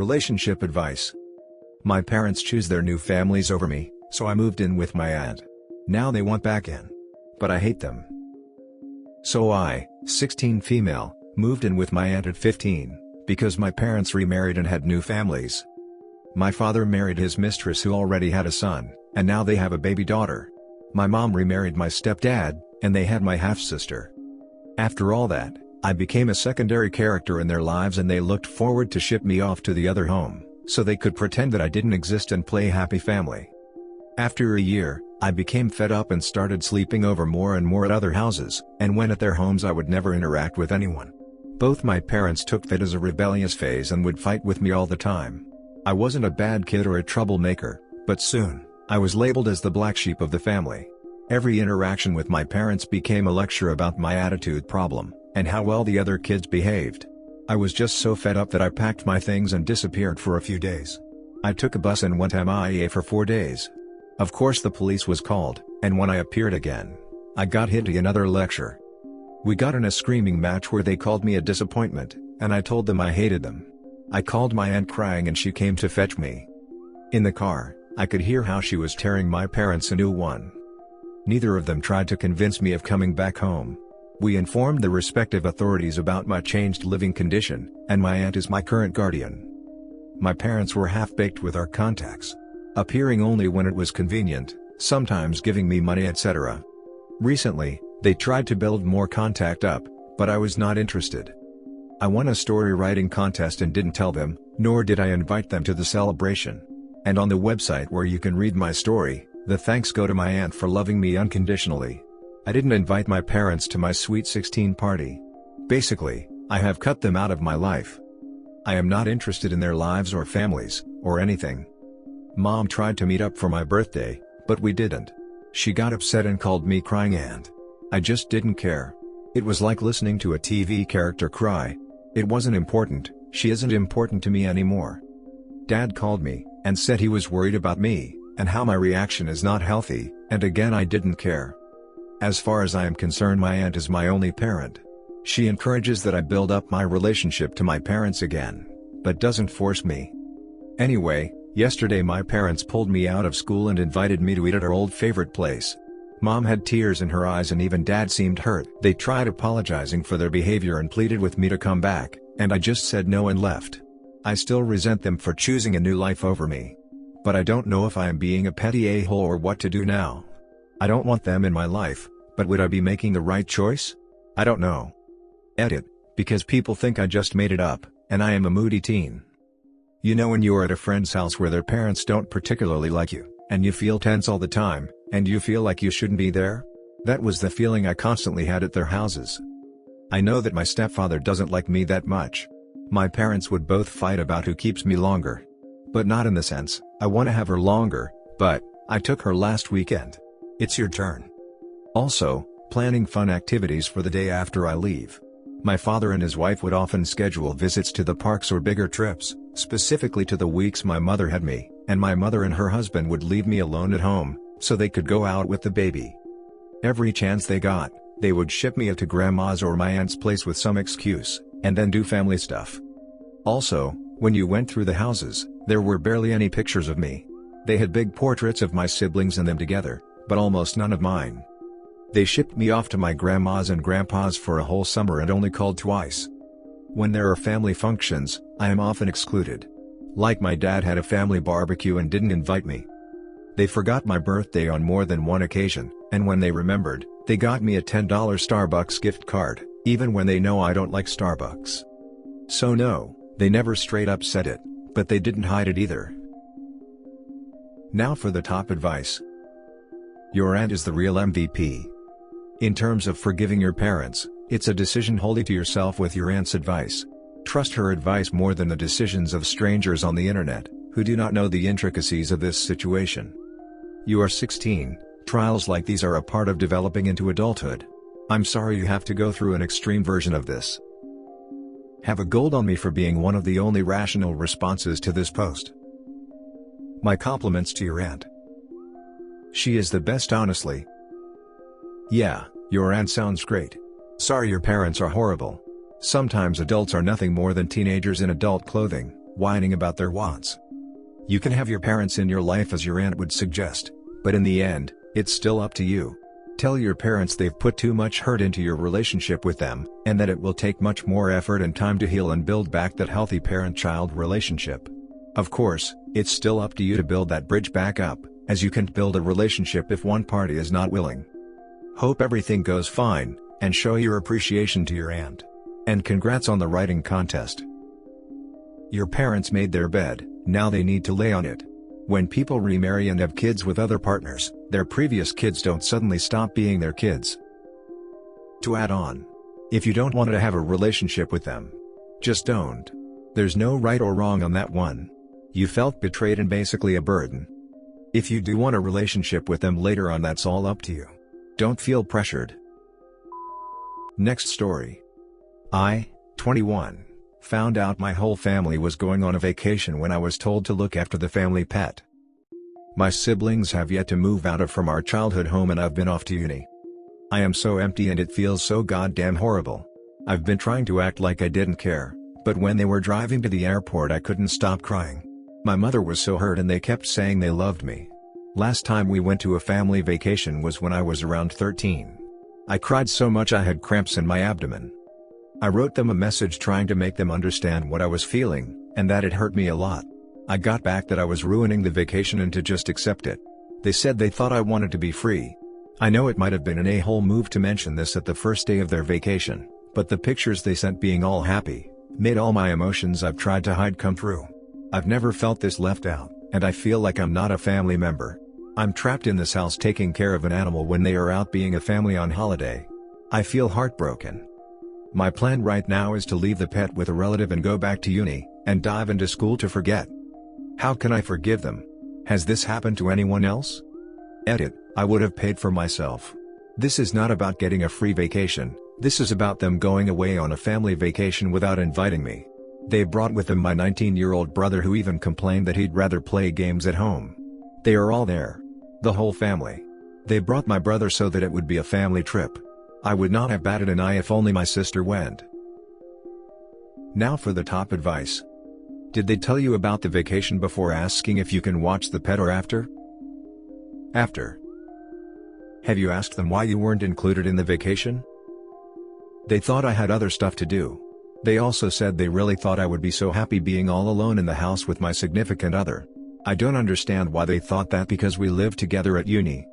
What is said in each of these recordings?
Relationship advice. My parents choose their new families over me, so I moved in with my aunt. Now they want back in. But I hate them. So I, 16 female, moved in with my aunt at 15, because my parents remarried and had new families. My father married his mistress who already had a son, and now they have a baby daughter. My mom remarried my stepdad, and they had my half-sister. After all that, I became a secondary character in their lives and they looked forward to ship me off to the other home, so they could pretend that I didn't exist and play happy family. After a year, I became fed up and started sleeping over more and more at other houses, and when at their homes I would never interact with anyone. Both my parents took that as a rebellious phase and would fight with me all the time. I wasn't a bad kid or a troublemaker, but soon, I was labeled as the black sheep of the family. Every interaction with my parents became a lecture about my attitude problem, and how well the other kids behaved. I was just so fed up that I packed my things and disappeared for a few days. I took a bus and went MIA for 4 days. Of course the police was called, and when I appeared again, I got hit to another lecture. We got in a screaming match where they called me a disappointment, and I told them I hated them. I called my aunt crying and she came to fetch me. In the car, I could hear how she was tearing my parents a new one. Neither of them tried to convince me of coming back home. We informed the respective authorities about my changed living condition, and my aunt is my current guardian. My parents were half-baked with our contacts, appearing only when it was convenient, sometimes giving me money etc. Recently, they tried to build more contact up, but I was not interested. I won a story writing contest and didn't tell them, nor did I invite them to the celebration. And on the website where you can read my story, the thanks go to my aunt for loving me unconditionally. I didn't invite my parents to my sweet 16 party. Basically, I have cut them out of my life. I am not interested in their lives or families, or anything. Mom tried to meet up for my birthday, but we didn't. She got upset and called me crying and I just didn't care. It was like listening to a TV character cry. It wasn't important, she isn't important to me anymore. Dad called me, and said he was worried about me, and how my reaction is not healthy, and again I didn't care. As far as I am concerned my aunt is my only parent. She encourages that I build up my relationship to my parents again, but doesn't force me. Anyway, yesterday my parents pulled me out of school and invited me to eat at our old favorite place. Mom had tears in her eyes and even Dad seemed hurt. They tried apologizing for their behavior and pleaded with me to come back, and I just said no and left. I still resent them for choosing a new life over me. But I don't know if I am being a petty a-hole or what to do now. I don't want them in my life, but would I be making the right choice? I don't know. Edit, because people think I just made it up, and I am a moody teen. You know when you are at a friend's house where their parents don't particularly like you, and you feel tense all the time, and you feel like you shouldn't be there? That was the feeling I constantly had at their houses. I know that my stepfather doesn't like me that much. My parents would both fight about who keeps me longer. But not in the sense, I want to have her longer, but, I took her last weekend. It's your turn. Also, planning fun activities for the day after I leave. My father and his wife would often schedule visits to the parks or bigger trips, specifically to the weeks my mother had me, and my mother and her husband would leave me alone at home, so they could go out with the baby. Every chance they got, they would ship me to grandma's or my aunt's place with some excuse, and then do family stuff. Also, when you went through the houses, there were barely any pictures of me. They had big portraits of my siblings and them together, but almost none of mine. They shipped me off to my grandma's and grandpa's for a whole summer and only called twice. When there are family functions, I am often excluded. Like my dad had a family barbecue and didn't invite me. They forgot my birthday on more than one occasion, and when they remembered, they got me a $10 Starbucks gift card, even when they know I don't like Starbucks. So no, they never straight up said it, but they didn't hide it either. Now for the top advice. Your aunt is the real MVP. In terms of forgiving your parents, it's a decision wholly to yourself with your aunt's advice. Trust her advice more than the decisions of strangers on the internet, who do not know the intricacies of this situation. You are 16, trials like these are a part of developing into adulthood. I'm sorry you have to go through an extreme version of this. Have a gold on me for being one of the only rational responses to this post. My compliments to your aunt. She is the best honestly. Yeah, your aunt sounds great. Sorry your parents are horrible. Sometimes adults are nothing more than teenagers in adult clothing, whining about their wants. You can have your parents in your life as your aunt would suggest, but in the end, it's still up to you. Tell your parents they've put too much hurt into your relationship with them, and that it will take much more effort and time to heal and build back that healthy parent-child relationship. Of course, it's still up to you to build that bridge back up, as you can't build a relationship if one party is not willing. Hope everything goes fine, and show your appreciation to your aunt. And congrats on the writing contest. Your parents made their bed, now they need to lay on it. When people remarry and have kids with other partners, their previous kids don't suddenly stop being their kids. To add on, if you don't want to have a relationship with them, just don't. There's no right or wrong on that one. You felt betrayed and basically a burden. If you do want a relationship with them later on, that's all up to you. Don't feel pressured. Next story. I, 21, found out my whole family was going on a vacation when I was told to look after the family pet. My siblings have yet to move out from our childhood home and I've been off to uni. I am so empty and it feels so goddamn horrible. I've been trying to act like I didn't care, but when they were driving to the airport I couldn't stop crying. My mother was so hurt and they kept saying they loved me. Last time we went to a family vacation was when I was around 13. I cried so much I had cramps in my abdomen. I wrote them a message trying to make them understand what I was feeling, and that it hurt me a lot. I got back that I was ruining the vacation and to just accept it. They said they thought I wanted to be free. I know it might have been an a-hole move to mention this at the first day of their vacation, but the pictures they sent being all happy, made all my emotions I've tried to hide come true. I've never felt this left out, and I feel like I'm not a family member. I'm trapped in this house taking care of an animal when they are out being a family on holiday. I feel heartbroken. My plan right now is to leave the pet with a relative and go back to uni, and dive into school to forget. How can I forgive them? Has this happened to anyone else? Edit, I would have paid for myself. This is not about getting a free vacation, this is about them going away on a family vacation without inviting me. They brought with them my 19-year-old brother who even complained that he'd rather play games at home. They are all there. The whole family. They brought my brother so that it would be a family trip. I would not have batted an eye if only my sister went. Now for the top advice. Did they tell you about the vacation before asking if you can watch the pet or after? After. Have you asked them why you weren't included in the vacation? They thought I had other stuff to do. They also said they really thought I would be so happy being all alone in the house with my significant other. I don't understand why they thought that because we lived together at uni.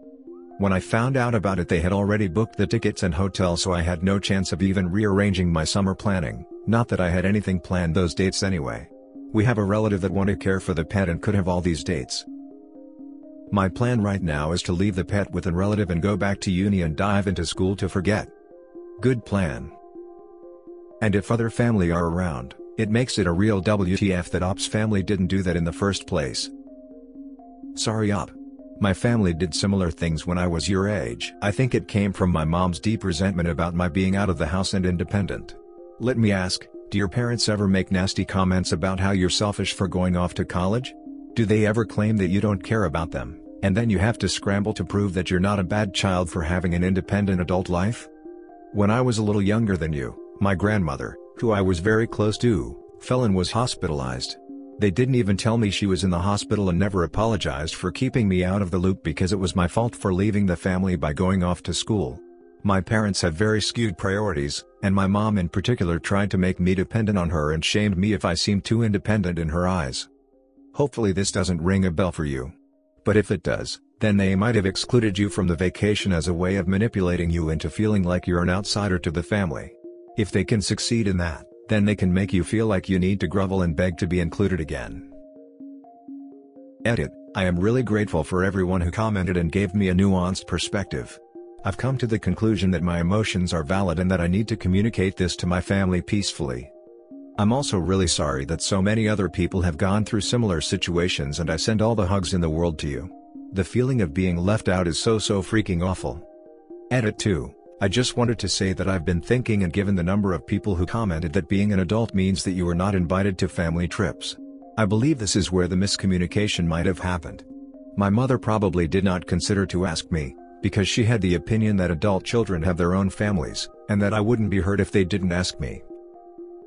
When I found out about it they had already booked the tickets and hotel, so I had no chance of even rearranging my summer planning, not that I had anything planned those dates anyway. We have a relative that want to care for the pet and could have all these dates. My plan right now is to leave the pet with a relative and go back to uni and dive into school to forget. Good plan. And if other family are around, it makes it a real WTF that Op's family didn't do that in the first place. Sorry Op. My family did similar things when I was your age. I think it came from my mom's deep resentment about my being out of the house and independent. Let me ask, do your parents ever make nasty comments about how you're selfish for going off to college? Do they ever claim that you don't care about them, and then you have to scramble to prove that you're not a bad child for having an independent adult life? When I was a little younger than you, my grandmother, who I was very close to, fell and was hospitalized. They didn't even tell me she was in the hospital and never apologized for keeping me out of the loop because it was my fault for leaving the family by going off to school. My parents have very skewed priorities, and my mom in particular tried to make me dependent on her and shamed me if I seemed too independent in her eyes. Hopefully this doesn't ring a bell for you. But if it does, then they might have excluded you from the vacation as a way of manipulating you into feeling like you're an outsider to the family. If they can succeed in that, then they can make you feel like you need to grovel and beg to be included again. Edit, I am really grateful for everyone who commented and gave me a nuanced perspective. I've come to the conclusion that my emotions are valid and that I need to communicate this to my family peacefully. I'm also really sorry that so many other people have gone through similar situations, and I send all the hugs in the world to you. The feeling of being left out is so freaking awful. Edit 2. I just wanted to say that I've been thinking, and given the number of people who commented that being an adult means that you are not invited to family trips, I believe this is where the miscommunication might have happened. My mother probably did not consider to ask me, because she had the opinion that adult children have their own families, and that I wouldn't be hurt if they didn't ask me.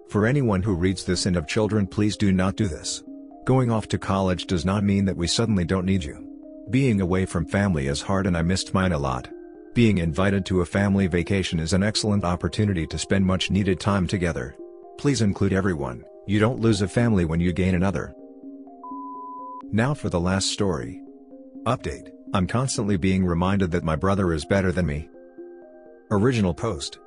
For anyone who reads this and have children, please do not do this. Going off to college does not mean that we suddenly don't need you. Being away from family is hard and I missed mine a lot. Being invited to a family vacation is an excellent opportunity to spend much needed time together. Please include everyone. You don't lose a family when you gain another. Now for the last story. Update: I'm constantly being reminded that my brother is better than me. Original post.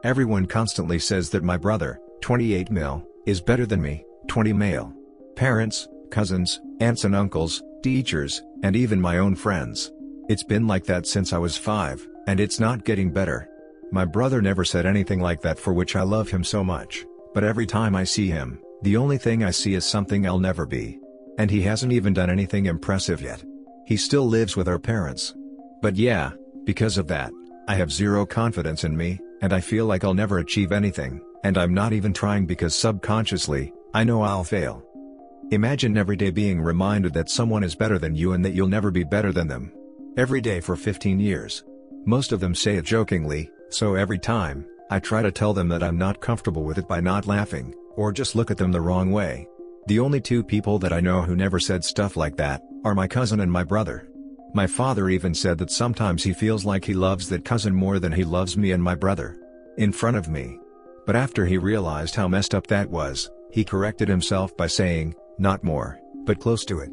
Everyone constantly says that my brother, 28 male, is better than me, 20 male. Parents, cousins, aunts and uncles, teachers, and even my own friends. It's been like that since I was 5, and it's not getting better. My brother never said anything like that, for which I love him so much, but every time I see him, the only thing I see is something I'll never be. And he hasn't even done anything impressive yet. He still lives with our parents. But yeah, because of that, I have zero confidence in me, and I feel like I'll never achieve anything, and I'm not even trying because subconsciously, I know I'll fail. Imagine every day being reminded that someone is better than you and that you'll never be better than them. Every day for 15 years. Most of them say it jokingly, so every time, I try to tell them that I'm not comfortable with it by not laughing, or just look at them the wrong way. The only two people that I know who never said stuff like that are my cousin and my brother. My father even said that sometimes he feels like he loves that cousin more than he loves me and my brother. In front of me. But after he realized how messed up that was, he corrected himself by saying, not more, but close to it.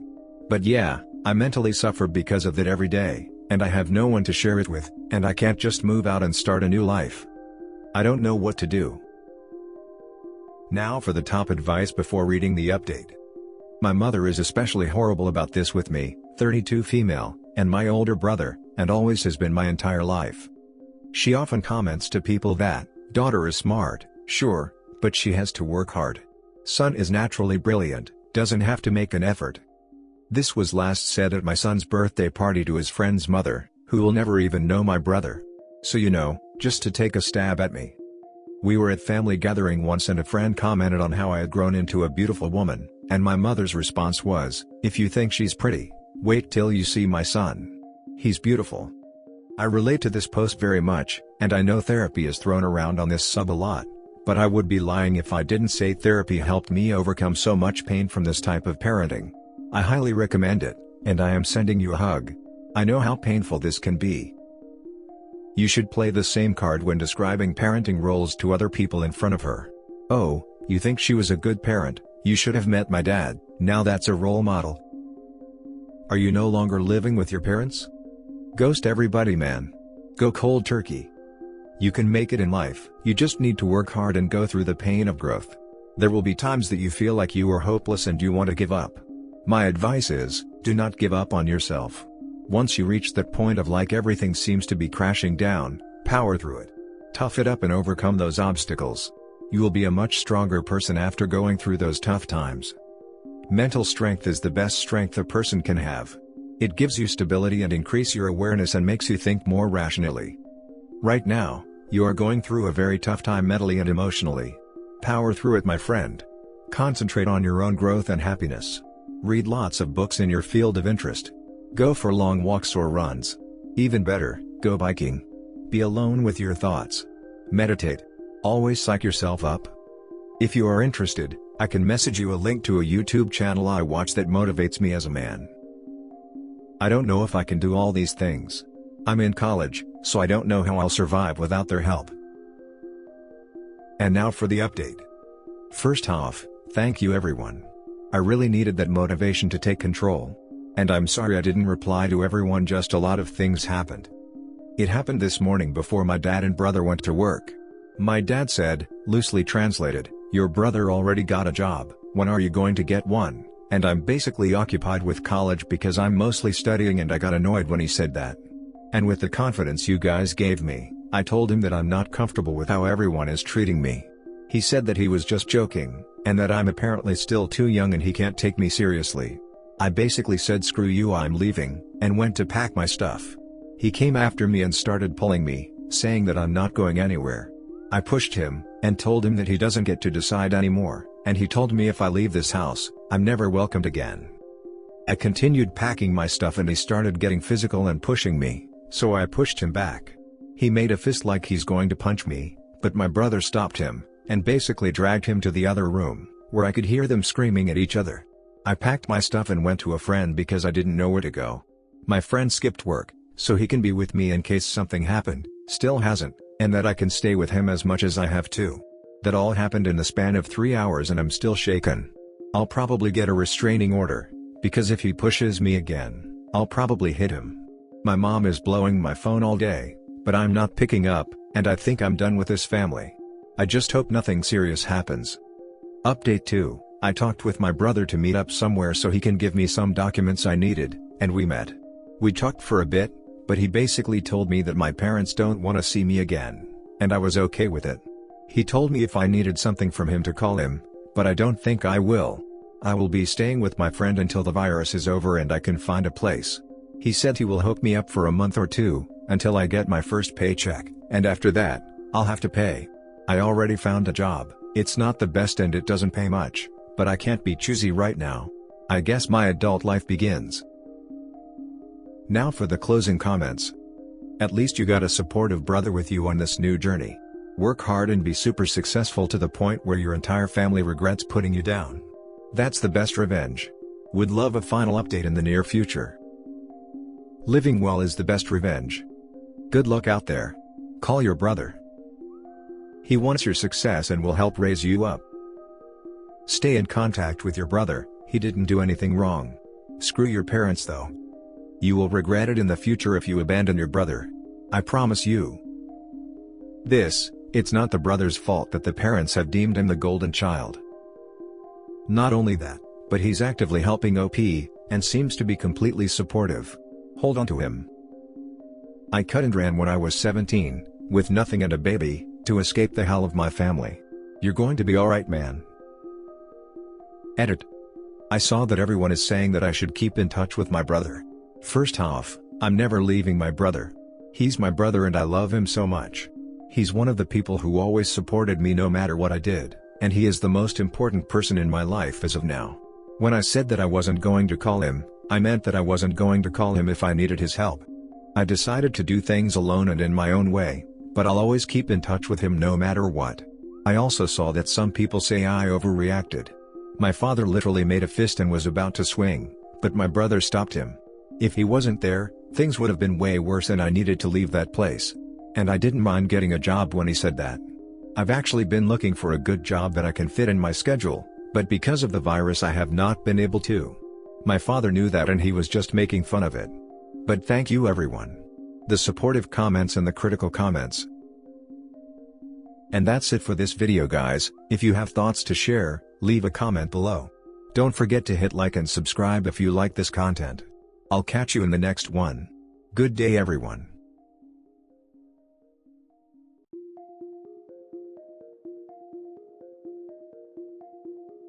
But yeah, I mentally suffer because of that every day, and I have no one to share it with, and I can't just move out and start a new life. I don't know what to do. Now for the top advice before reading the update. My mother is especially horrible about this with me, 32 female, and my older brother, and always has been my entire life. She often comments to people that, daughter is smart, sure, but she has to work hard. Son is naturally brilliant, doesn't have to make an effort. This was last said at my son's birthday party to his friend's mother, who will never even know my brother. So you know, just to take a stab at me. We were at family gathering once and a friend commented on how I had grown into a beautiful woman, and my mother's response was, if you think she's pretty, wait till you see my son. He's beautiful. I relate to this post very much, and I know therapy is thrown around on this sub a lot, but I would be lying if I didn't say therapy helped me overcome so much pain from this type of parenting. I highly recommend it, and I am sending you a hug. I know how painful this can be. You should play the same card when describing parenting roles to other people in front of her. Oh, you think she was a good parent? You should have met my dad. Now that's a role model. Are you no longer living with your parents? Ghost everybody, man. Go cold turkey. You can make it in life. You just need to work hard and go through the pain of growth. There will be times that you feel like you are hopeless and you want to give up. My advice is, do not give up on yourself. Once you reach that point of like everything seems to be crashing down, power through it. Tough it up and overcome those obstacles. You will be a much stronger person after going through those tough times. Mental strength is the best strength a person can have. It gives you stability and increase your awareness and makes you think more rationally. Right now, you are going through a very tough time mentally and emotionally. Power through it, my friend. Concentrate on your own growth and happiness. Read lots of books in your field of interest. Go for long walks or runs. Even better, go biking. Be alone with your thoughts. Meditate. Always psych yourself up. If you are interested, I can message you a link to a YouTube channel I watch that motivates me as a man. I don't know if I can do all these things. I'm in college, so I don't know how I'll survive without their help. And now for the update. First off, thank you everyone. I really needed that motivation to take control. And I'm sorry I didn't reply to everyone, just a lot of things happened. It happened this morning before my dad and brother went to work. My dad said, loosely translated, your brother already got a job, when are you going to get one? And I'm basically occupied with college because I'm mostly studying, and I got annoyed when he said that. And with the confidence you guys gave me, I told him that I'm not comfortable with how everyone is treating me. He said that he was just joking, and that I'm apparently still too young and he can't take me seriously. I basically said screw you, I'm leaving, and went to pack my stuff. He came after me and started pulling me, saying that I'm not going anywhere. I pushed him, and told him that he doesn't get to decide anymore, and he told me if I leave this house, I'm never welcomed again. I continued packing my stuff and he started getting physical and pushing me, so I pushed him back. He made a fist like he's going to punch me, but my brother stopped him, and basically dragged him to the other room, where I could hear them screaming at each other. I packed my stuff and went to a friend because I didn't know where to go. My friend skipped work, so he can be with me in case something happened, still hasn't, and that I can stay with him as much as I have to. That all happened in the span of 3 hours and I'm still shaken. I'll probably get a restraining order, because if he pushes me again, I'll probably hit him. My mom is blowing my phone all day, but I'm not picking up, and I think I'm done with this family. I just hope nothing serious happens. Update 2, I talked with my brother to meet up somewhere so he can give me some documents I needed, and we met. We talked for a bit, but he basically told me that my parents don't want to see me again, and I was okay with it. He told me if I needed something from him to call him, but I don't think I will. I will be staying with my friend until the virus is over and I can find a place. He said he will hook me up for a month or two, until I get my first paycheck, and after that, I'll have to pay. I already found a job, it's not the best and it doesn't pay much, but I can't be choosy right now. I guess my adult life begins. Now for the closing comments. At least you got a supportive brother with you on this new journey. Work hard and be super successful to the point where your entire family regrets putting you down. That's the best revenge. Would love a final update in the near future. Living well is the best revenge. Good luck out there. Call your brother. He wants your success and will help raise you up. Stay in contact with your brother, he didn't do anything wrong. Screw your parents though. You will regret it in the future if you abandon your brother. I promise you. It's not the brother's fault that the parents have deemed him the golden child. Not only that, but he's actively helping OP, and seems to be completely supportive. Hold on to him. I cut and ran when I was 17, with nothing and a baby, to escape the hell of my family. You're going to be alright, man. Edit. I saw that everyone is saying that I should keep in touch with my brother. First off, I'm never leaving my brother. He's my brother and I love him so much. He's one of the people who always supported me no matter what I did, and he is the most important person in my life as of now. When I said that I wasn't going to call him, I meant that I wasn't going to call him if I needed his help. I decided to do things alone and in my own way, but I'll always keep in touch with him no matter what. I also saw that some people say I overreacted. My father literally made a fist and was about to swing, but my brother stopped him. If he wasn't there, things would have been way worse and I needed to leave that place. And I didn't mind getting a job when he said that. I've actually been looking for a good job that I can fit in my schedule, but because of the virus I have not been able to. My father knew that and he was just making fun of it. But thank you everyone. The supportive comments and the critical comments. And that's it for this video guys. If you have thoughts to share, leave a comment below. Don't forget to hit like and subscribe if you like this content. I'll catch you in the next one. Good day everyone.